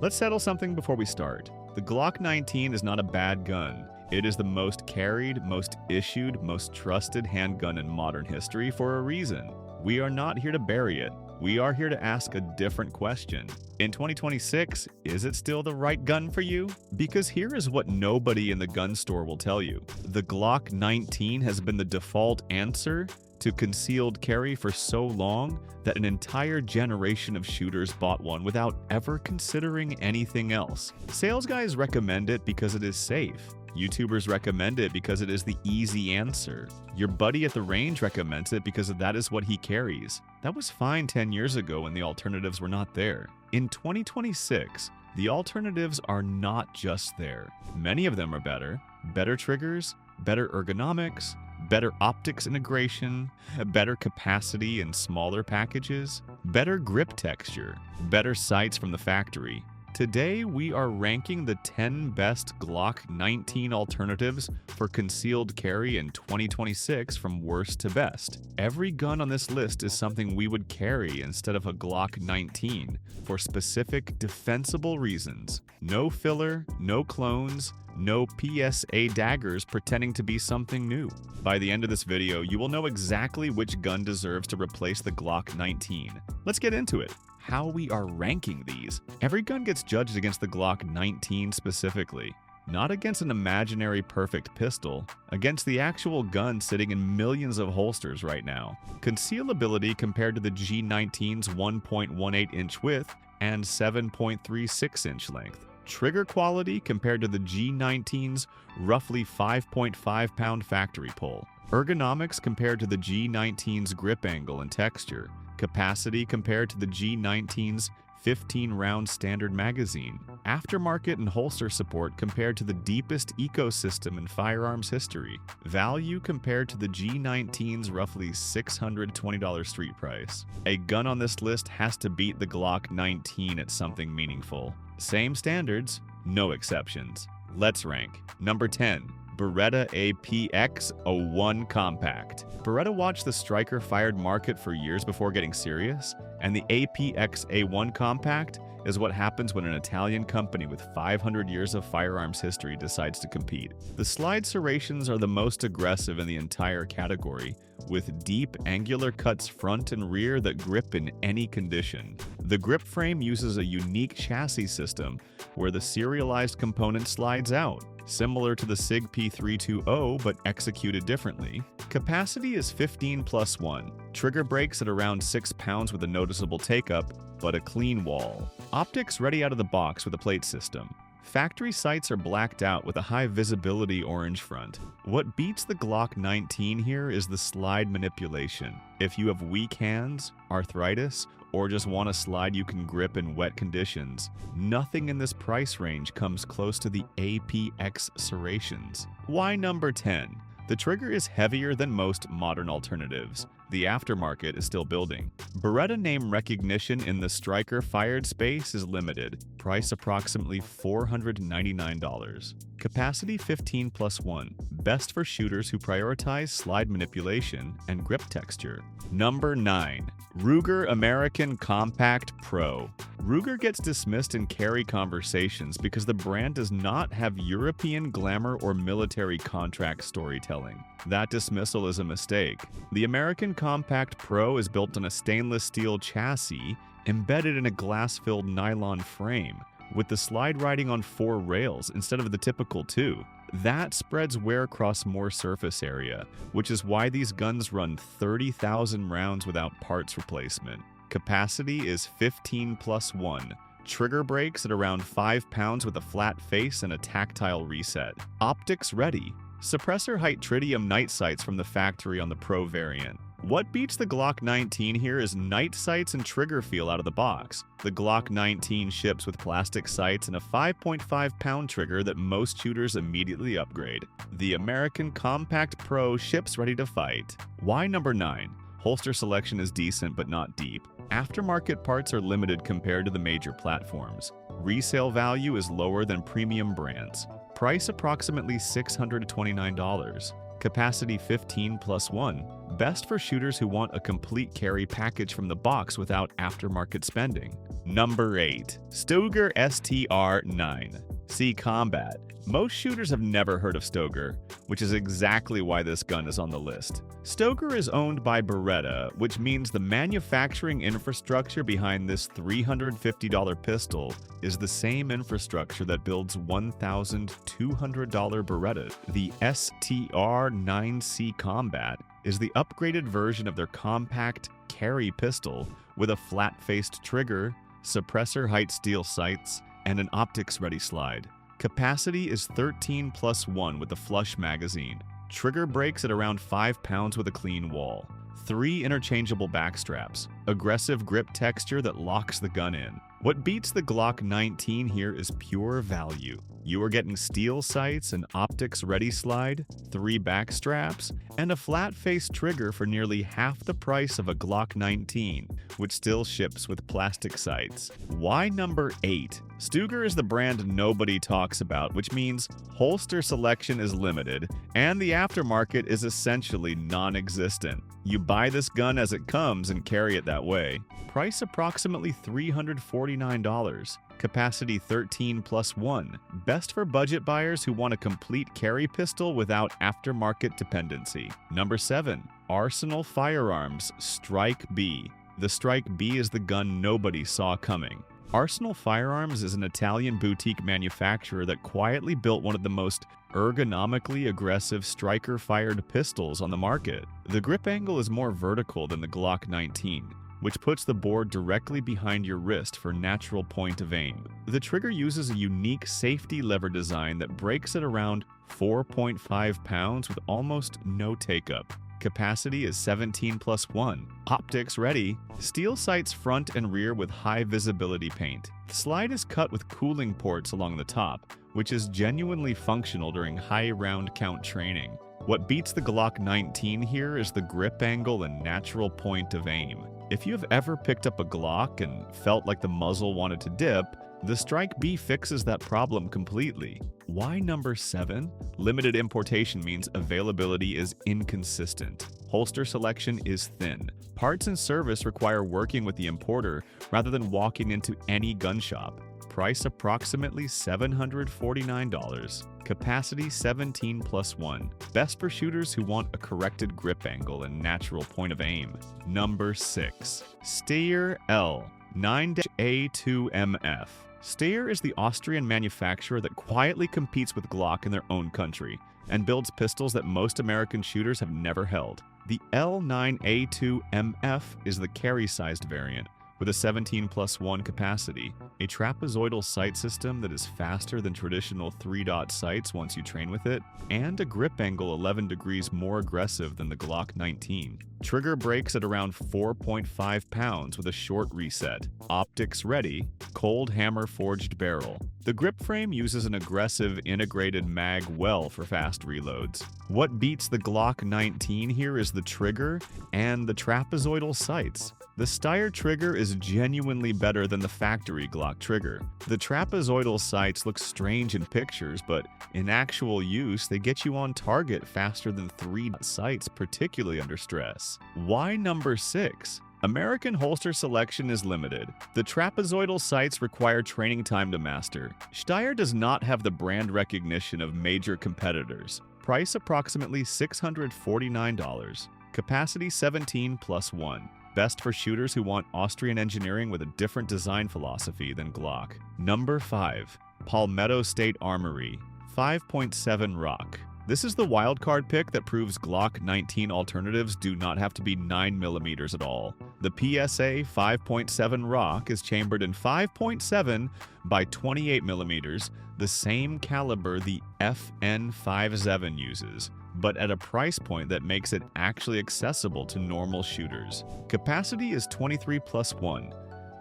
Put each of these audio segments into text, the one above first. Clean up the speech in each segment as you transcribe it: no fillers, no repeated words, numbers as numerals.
Let's settle something before we start. The Glock 19 is not a bad gun. It is the most carried, most issued, most trusted handgun in modern history for a reason. We are not here to bury it. We are here to ask a different question. In 2026, is it still the right gun for you? Because here is what nobody in the gun store will tell you. The Glock 19 has been the default answer to concealed carry for so long that an entire generation of shooters bought one without ever considering anything else. Sales guys recommend it because it is safe. YouTubers recommend it because it is the easy answer. Your buddy at the range recommends it because that is what he carries. That was fine 10 years ago when the alternatives were not there. In 2026, the alternatives are not just there. Many of them are better. Better triggers, better ergonomics, better optics integration, better capacity in smaller packages, better grip texture, better sights from the factory. Today, we are ranking the 10 best Glock 19 alternatives for concealed carry in 2026 from worst to best. Every gun on this list is something we would carry instead of a Glock 19 for specific defensible reasons. No filler, no clones, no PSA daggers pretending to be something new. By the end of this video, you will know exactly which gun deserves to replace the Glock 19. Let's get into it. How we are ranking these. Every gun gets judged against the Glock 19 specifically, not against an imaginary perfect pistol, against the actual gun sitting in millions of holsters right now. Concealability compared to the G19's 1.18-inch width and 7.36-inch length. Trigger quality compared to the G19's roughly 5.5-pound factory pull. Ergonomics compared to the G19's grip angle and texture. Capacity compared to the G19's 15-round standard magazine. Aftermarket and holster support compared to the deepest ecosystem in firearms history. Value compared to the G19's roughly $620 street price. A gun on this list has to beat the Glock 19 at something meaningful. Same standards, no exceptions. Let's rank. Number 10. Beretta APX-01 Compact. Beretta watched the STRYK fired market for years before getting serious, and the APX-A1 Compact is what happens when an Italian company with 500 years of firearms history decides to compete. The slide serrations are the most aggressive in the entire category, with deep angular cuts front and rear that grip in any condition. The grip frame uses a unique chassis system where the serialized component slides out, similar to the SIG P320 but executed differently. Capacity is 15+1. Trigger breaks at around 6 pounds with a noticeable take-up, but a clean wall. Optics ready out of the box with a plate system. Factory sights are blacked out with a high visibility orange front. What beats the Glock 19 here is the slide manipulation. If you have weak hands, arthritis, or just want a slide you can grip in wet conditions, nothing in this price range comes close to the APX serrations. Why number 10? The trigger is heavier than most modern alternatives. The aftermarket is still building. Beretta name recognition in the STRYK fired space is limited. Price approximately $499. Capacity 15+1. Best for shooters who prioritize slide manipulation and grip texture. Number 9. Ruger American Compact Pro. Ruger gets dismissed in carry conversations because the brand does not have European glamour or military contract storytelling. That dismissal is a mistake. The American Compact Pro is built on a stainless steel chassis embedded in a glass-filled nylon frame, with the slide riding on 4 rails instead of the typical 2. That spreads wear across more surface area, which is why these guns run 30,000 rounds without parts replacement. Capacity is 15+1. Trigger breaks at around 5 pounds with a flat face and a tactile reset. Optics ready. Suppressor height tritium night sights from the factory on the Pro variant. What beats the Glock 19 here is night sights and trigger feel out of the box. The Glock 19 ships with plastic sights and a 5.5-pound trigger that most shooters immediately upgrade. The American Compact Pro ships ready to fight. Why number 9? Holster selection is decent but not deep. Aftermarket parts are limited compared to the major platforms. Resale value is lower than premium brands. Price approximately $629. Capacity 15+1, best for shooters who want a complete carry package from the box without aftermarket spending. Number 8. Stoeger STR9. See combat. Most shooters have never heard of Stoeger, which is exactly why this gun is on the list. Stoeger is owned by Beretta, which means the manufacturing infrastructure behind this $350 pistol is the same infrastructure that builds $1,200 Beretta. The STR9C Combat is the upgraded version of their compact carry pistol with a flat-faced trigger, suppressor height steel sights, and an optics-ready slide. Capacity is 13+1 with a flush magazine. Trigger breaks at around 5 pounds with a clean wall. 3 interchangeable backstraps. Aggressive grip texture that locks the gun in. What beats the Glock 19 here is pure value. You are getting steel sights, an optics-ready slide, 3 backstraps, and a flat-face trigger for nearly half the price of a Glock 19, which still ships with plastic sights. Why number 8? Stoeger is the brand nobody talks about, which means holster selection is limited, and the aftermarket is essentially non-existent. You buy this gun as it comes and carry it that way. Price approximately $349. Capacity 13+1. Best for budget buyers who want a complete carry pistol without aftermarket dependency. Number 7. Arsenal Firearms STRYK B. The STRYK B is the gun nobody saw coming. Arsenal Firearms is an Italian boutique manufacturer that quietly built one of the most ergonomically aggressive striker-fired pistols on the market. The grip angle is more vertical than the Glock 19, which puts the bore directly behind your wrist for natural point of aim. The trigger uses a unique safety lever design that breaks at around 4.5 pounds with almost no take-up. Capacity is 17+1. Optics ready. Steel sights front and rear with high visibility paint. The slide is cut with cooling ports along the top, which is genuinely functional during high round count training. What beats the Glock 19 here is the grip angle and natural point of aim. If you have ever picked up a Glock and felt like the muzzle wanted to dip, the STRYK B fixes that problem completely. Why number 7? Limited importation means availability is inconsistent. Holster selection is thin. Parts and service require working with the importer rather than walking into any gun shop. Price approximately $749. Capacity 17+1. Best for shooters who want a corrected grip angle and natural point of aim. Number 6. STEYR L 9A2MF. STEYR is the Austrian manufacturer that quietly competes with Glock in their own country and builds pistols that most American shooters have never held. The L9A2MF is the carry-sized variant with a 17+1 capacity, a trapezoidal sight system that is faster than traditional 3-dot sights once you train with it, and a grip angle 11 degrees more aggressive than the Glock 19. Trigger breaks at around 4.5 pounds with a short reset. Optics ready, cold hammer forged barrel. The grip frame uses an aggressive integrated mag well for fast reloads. What beats the Glock 19 here is the trigger and the trapezoidal sights. The STEYR trigger is genuinely better than the factory Glock trigger. The trapezoidal sights look strange in pictures, but in actual use, they get you on target faster than 3-dot sights, particularly under stress. Why number 6? American holster selection is limited. The trapezoidal sights require training time to master. STEYR does not have the brand recognition of major competitors. Price approximately $649. Capacity 17+1. Best for shooters who want Austrian engineering with a different design philosophy than Glock. Number 5. Palmetto State Armory 5.7 Rock. This is the wildcard pick that proves Glock 19 alternatives do not have to be 9mm at all. The PSA 5.7 Rock is chambered in 5.7 by 28mm, the same caliber the FN57 uses, but at a price point that makes it actually accessible to normal shooters. Capacity is 23+1,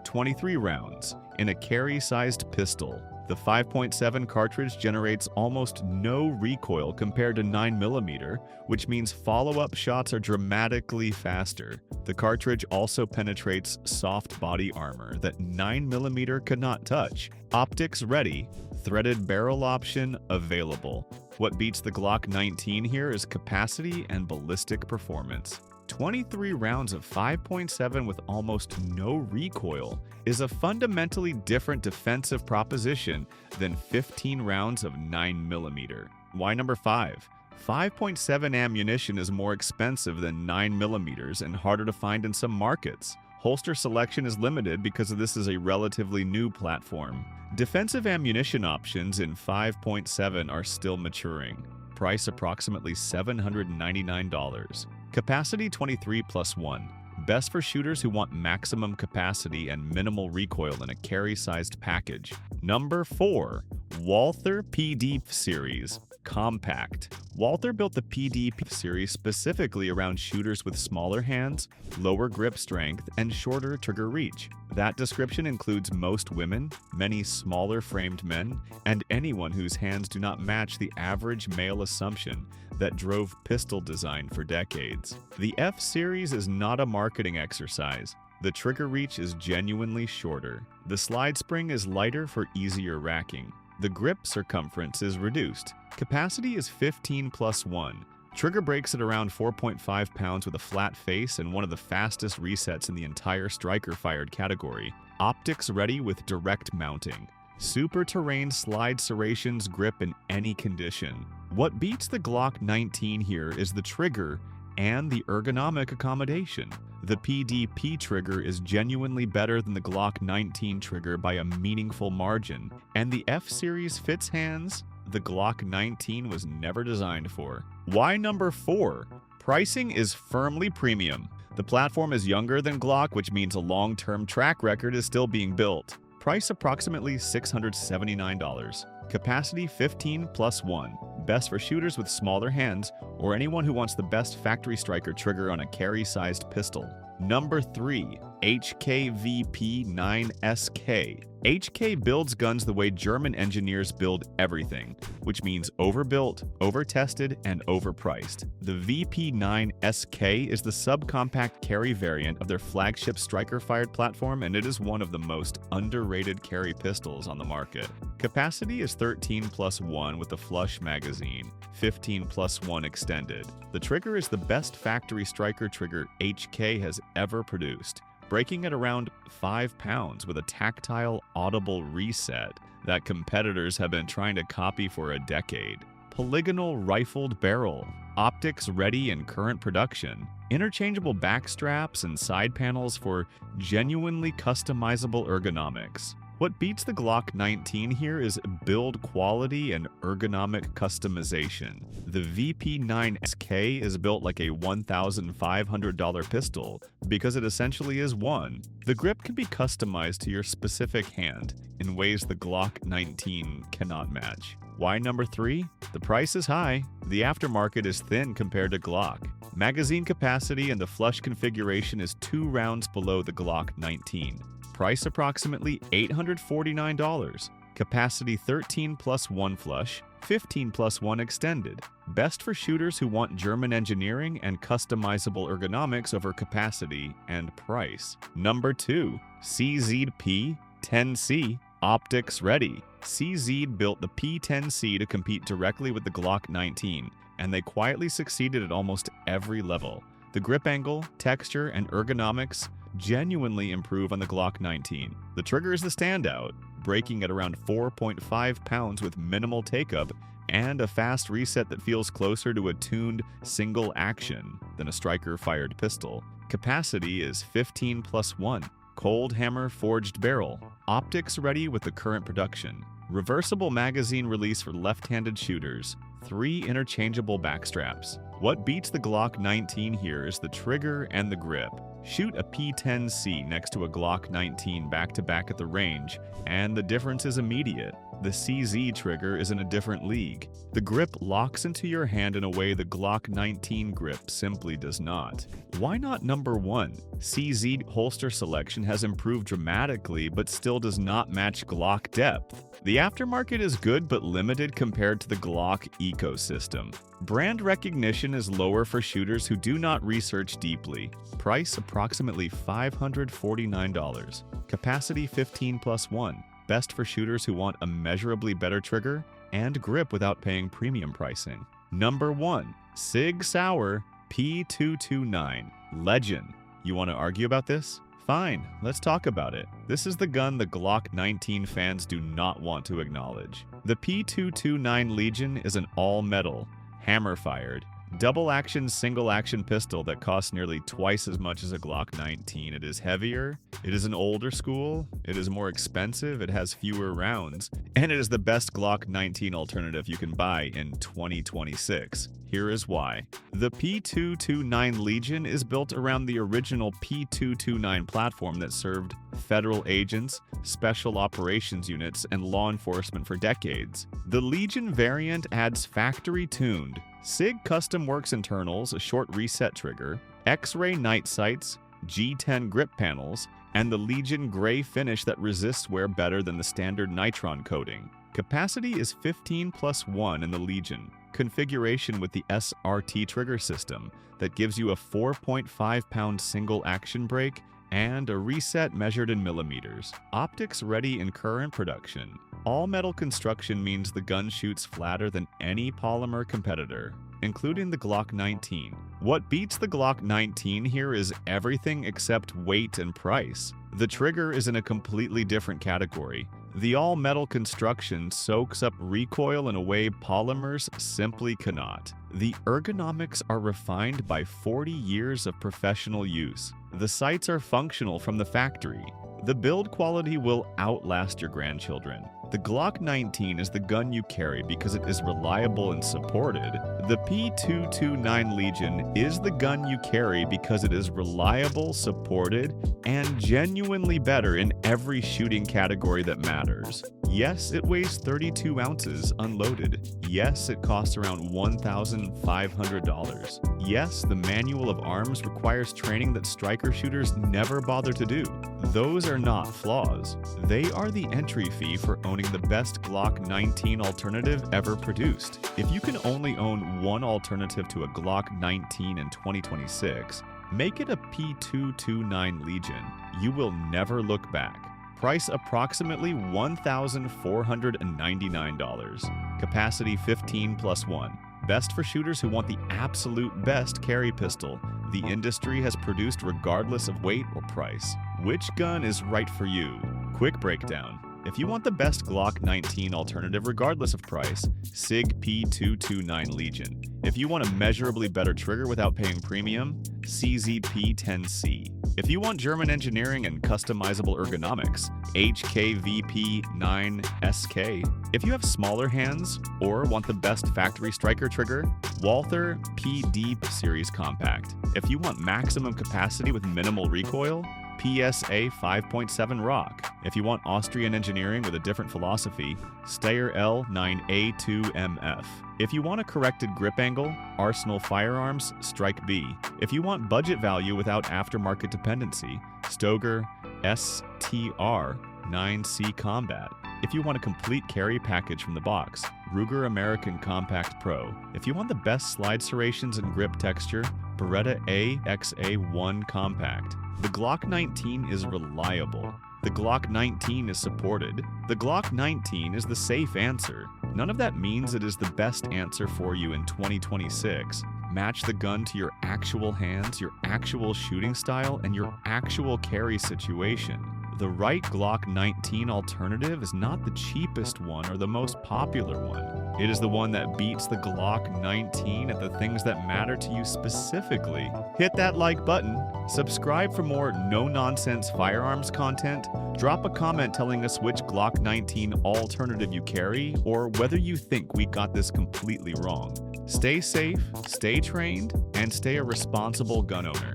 23 rounds, in a carry-sized pistol. The 5.7 cartridge generates almost no recoil compared to 9mm, which means follow-up shots are dramatically faster. The cartridge also penetrates soft body armor that 9mm cannot touch. Optics ready, threaded barrel option available. What beats the Glock 19 here is capacity and ballistic performance. 23 rounds of 5.7 with almost no recoil is a fundamentally different defensive proposition than 15 rounds of 9mm. Why number 5? 5.7 ammunition is more expensive than 9mm and harder to find in some markets. Holster selection is limited because this is a relatively new platform. Defensive ammunition options in 5.7 are still maturing. Price approximately $799. Capacity 23+1. Best for shooters who want maximum capacity and minimal recoil in a carry-sized package. Number 4. Walther PD Series. Compact. Walther built the PD series specifically around shooters with smaller hands, lower grip strength, and shorter trigger reach. That description includes most women, many smaller framed men, and anyone whose hands do not match the average male assumption that drove pistol design for decades. The F series is not a marketing exercise. The trigger reach is genuinely shorter. The slide spring is lighter for easier racking. The grip circumference is reduced. Capacity is 15+1. Trigger breaks at around 4.5 pounds with a flat face and one of the fastest resets in the entire striker-fired category. Optics ready with direct mounting. Super terrain slide serrations grip in any condition. What beats the Glock 19 here is the trigger and the ergonomic accommodation. The PDP trigger is genuinely better than the Glock 19 trigger by a meaningful margin, and the F-Series fits hands the Glock 19 was never designed for. Why number 4? Pricing is firmly premium. The platform is younger than Glock, which means a long-term track record is still being built. Price approximately $679. Capacity 15+1. Best for shooters with smaller hands or anyone who wants the best factory striker trigger on a carry-sized pistol. Number 3. HKVP9SK. HK builds guns the way German engineers build everything, which means overbuilt, overtested, and overpriced. The VP9SK is the subcompact carry variant of their flagship striker-fired platform, and it is one of the most underrated carry pistols on the market. Capacity is 13+1 with a flush magazine, 15+1 extended. The trigger is the best factory striker trigger HK has ever produced, breaking at around 5 pounds with a tactile, audible reset that competitors have been trying to copy for a decade. Polygonal rifled barrel, optics ready in current production, interchangeable back straps and side panels for genuinely customizable ergonomics. What beats the Glock 19 here is build quality and ergonomic customization. The VP9SK is built like a $1,500 pistol because it essentially is one. The grip can be customized to your specific hand in ways the Glock 19 cannot match. Why number 3? The price is high. The aftermarket is thin compared to Glock. Magazine capacity and the flush configuration is 2 rounds below the Glock 19. Price approximately $849. Capacity 13+1 flush, 15+1 extended. Best for shooters who want German engineering and customizable ergonomics over capacity and price. Number 2. CZP-10C. Optics ready. CZ built the P10C to compete directly with the Glock 19, and they quietly succeeded at almost every level. The grip angle, texture, and ergonomics genuinely improve on the Glock 19. The trigger is the standout, breaking at around 4.5 pounds with minimal take-up and a fast reset that feels closer to a tuned single action than a striker-fired pistol. Capacity is 15+1. Cold hammer forged barrel. Optics ready with the current production. Reversible magazine release for left-handed shooters. 3 interchangeable backstraps. What beats the Glock 19 here is the trigger and the grip. Shoot a P10C next to a Glock 19 back-to-back at the range, and the difference is immediate. The CZ trigger is in a different league. The grip locks into your hand in a way the Glock 19 grip simply does not. Why not number 1? CZ holster selection has improved dramatically but still does not match Glock depth. The aftermarket is good but limited compared to the Glock ecosystem. Brand recognition is lower for shooters who do not research deeply. Price approximately $549. Capacity 15+1. best for shooters who want immeasurably better trigger and grip without paying premium pricing. Number 1. SIG SAUER P229 Legend. You want to argue about this? Fine, let's talk about it. This is the gun the Glock 19 fans do not want to acknowledge. The P229 Legion is an all-metal, hammer-fired, double-action, single-action pistol that costs nearly twice as much as a Glock 19. It is heavier, it is an older school, it is more expensive, it has fewer rounds, and it is the best Glock 19 alternative you can buy in 2026. Here is why. The P229 Legion is built around the original P229 platform that served federal agents, special operations units, and law enforcement for decades. The Legion variant adds factory-tuned SIG custom works internals, a short reset trigger, X-ray night sights, G10 grip panels, and the Legion gray finish that resists wear better than the standard nitron coating. Capacity is 15+1 in the Legion, configuration with the SRT trigger system that gives you a 4.5-pound single action brake and a reset measured in millimeters. Optics ready in current production. All metal construction means the gun shoots flatter than any polymer competitor, including the Glock 19. What beats the Glock 19 here is everything except weight and price. The trigger is in a completely different category. The all-metal construction soaks up recoil in a way polymers simply cannot. The ergonomics are refined by 40 years of professional use. The sights are functional from the factory. The build quality will outlast your grandchildren. The Glock 19 is the gun you carry because it is reliable and supported. The P229 Legion is the gun you carry because it is reliable, supported, and genuinely better in every shooting category that matters. Yes, it weighs 32 ounces unloaded. Yes, it costs around $1,500. Yes, the manual of arms requires training that striker shooters never bother to do. Those are not flaws. They are the entry fee for owning the best Glock 19 alternative ever produced. If you can only own one alternative to a Glock 19 in 2026, make it a P229 Legion. You will never look back. Price approximately $1,499. Capacity 15+1. Best for shooters who want the absolute best carry pistol the industry has produced regardless of weight or price. Which gun is right for you? Quick breakdown. If you want the best Glock 19 alternative regardless of price, SIG P229 Legion. If you want a measurably better trigger without paying premium, CZP-10C. If you want German engineering and customizable ergonomics, HKVP-9SK. If you have smaller hands or want the best factory striker trigger, Walther P-Deep Series Compact. If you want maximum capacity with minimal recoil, PSA 5.7 Rock. If you want Austrian engineering with a different philosophy, STEYR L9A2MF. If you want a corrected grip angle, Arsenal Firearms STRYK B. If you want budget value without aftermarket dependency, Stoeger STR 9C Combat. If you want a complete carry package from the box, Ruger American Compact Pro. If you want the best slide serrations and grip texture, Beretta AXA1 Compact. The Glock 19 is reliable. The Glock 19 is supported. The Glock 19 is the safe answer. None of that means it is the best answer for you in 2026. Match the gun to your actual hands, your actual shooting style, and your actual carry situation. The right Glock 19 alternative is not the cheapest one or the most popular one. It is the one that beats the Glock 19 at the things that matter to you specifically. Hit that like button, subscribe for more no-nonsense firearms content, drop a comment telling us which Glock 19 alternative you carry, or whether you think we got this completely wrong. Stay safe, stay trained, and stay a responsible gun owner.